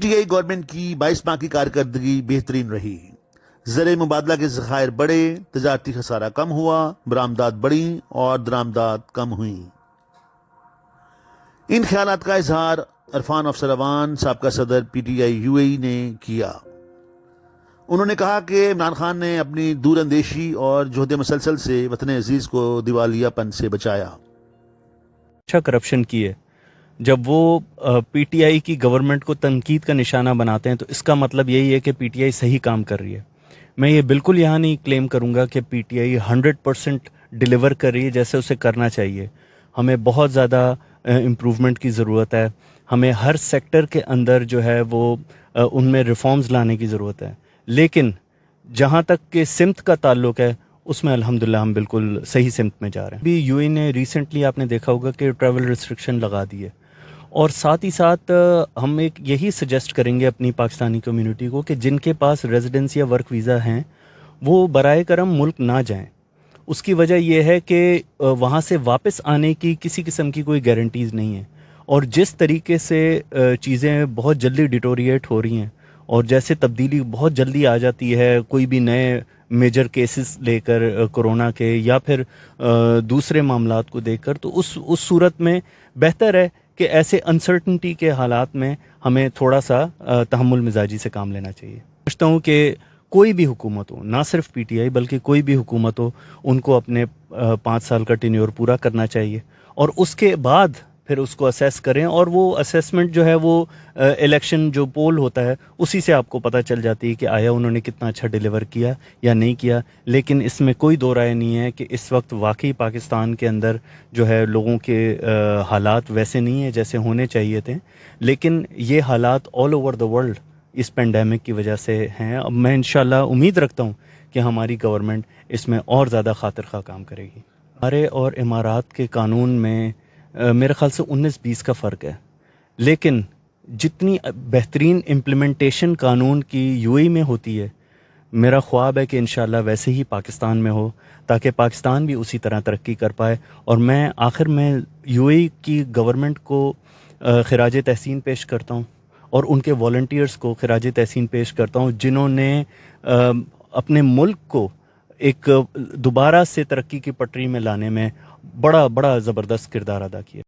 T I government کی 22 ماہ کی کارکردگی بہترین رہی، زر مبادلہ کے ذخائر بڑھے، تجارتی خسارہ کم ہوا، برآمدات بڑھیں اور درآمدات کم ہوئیں۔ ان خیالات کا اظہار عرفان افسر اعوان سابق صدر پی ٹی آئی UAE نے کیا۔ انہوں نے کہا کہ عمران خان نے اپنی دور اندیشی اور جہد مسلسل سے وطن عزیز کو دیوالیہ پن سے بچایا۔ اچھا کرپشن کی ہے، جب وہ پی ٹی آئی کی گورنمنٹ کو تنقید کا نشانہ بناتے ہیں تو اس کا مطلب یہی ہے کہ پی ٹی آئی صحیح کام کر رہی ہے۔ میں یہ بالکل یہاں نہیں کلیم کروں گا کہ پی ٹی آئی 100% ڈیلیور کر رہی ہے جیسے اسے کرنا چاہیے۔ ہمیں بہت زیادہ امپروومنٹ کی ضرورت ہے، ہمیں ہر سیکٹر کے اندر جو ہے وہ ان میں ریفارمز لانے کی ضرورت ہے، لیکن جہاں تک کہ سمت کا تعلق ہے اس میں الحمدللہ ہم بالکل صحیح سمت میں جا رہے ہیں۔ بھی UAE نے ریسنٹلی آپ نے دیکھا ہوگا کہ ٹریول ریسٹرکشن لگا دی ہے، اور ساتھ ہی ساتھ ہم ایک یہی سجیسٹ کریں گے اپنی پاکستانی کمیونٹی کو کہ جن کے پاس ریزیڈنس یا ورک ویزا ہیں وہ برائے کرم ملک نہ جائیں۔ اس کی وجہ یہ ہے کہ وہاں سے واپس آنے کی کسی قسم کی کوئی گارنٹیز نہیں ہے، اور جس طریقے سے چیزیں بہت جلدی ڈیٹوریٹ ہو رہی ہیں اور جیسے تبدیلی بہت جلدی آ جاتی ہے کوئی بھی نئے میجر کیسز لے کر کورونا کے یا پھر دوسرے معاملات کو دیکھ کر، تو اس صورت میں بہتر ہے کہ ایسے انسرٹنٹی کے حالات میں ہمیں تھوڑا سا تحمل مزاجی سے کام لینا چاہیے۔ سمجھتا ہوں کہ کوئی بھی حکومت ہو، نہ صرف پی ٹی آئی بلکہ کوئی بھی حکومت ہو، ان کو اپنے 5 سال کا ٹینیور پورا کرنا چاہیے، اور اس کے بعد پھر اس کو اسیس کریں، اور وہ اسیسمنٹ جو ہے وہ الیکشن جو پول ہوتا ہے اسی سے آپ کو پتہ چل جاتی ہے کہ آیا انہوں نے کتنا اچھا ڈیلیور کیا یا نہیں کیا۔ لیکن اس میں کوئی دو رائے نہیں ہے کہ اس وقت واقعی پاکستان کے اندر جو ہے لوگوں کے حالات ویسے نہیں ہیں جیسے ہونے چاہیے تھے، لیکن یہ حالات آل اوور دا ورلڈ اس پینڈیمک کی وجہ سے ہیں۔ اب میں انشاءاللہ امید رکھتا ہوں کہ ہماری گورنمنٹ اس میں اور زیادہ خاطر خواہ کام کرے گی۔ ہمارے اور امارات کے قانون میں میرے خیال سے 19-20 کا فرق ہے، لیکن جتنی بہترین امپلیمنٹیشن قانون کی UAE میں ہوتی ہے، میرا خواب ہے کہ انشاءاللہ ویسے ہی پاکستان میں ہو، تاکہ پاکستان بھی اسی طرح ترقی کر پائے۔ اور میں آخر میں UAE کی گورنمنٹ کو خراج تحسین پیش کرتا ہوں، اور ان کے والنٹیئرز کو خراج تحسین پیش کرتا ہوں جنہوں نے اپنے ملک کو ایک دوبارہ سے ترقی کی پٹری میں لانے میں بڑا زبردست کردار ادا کیا۔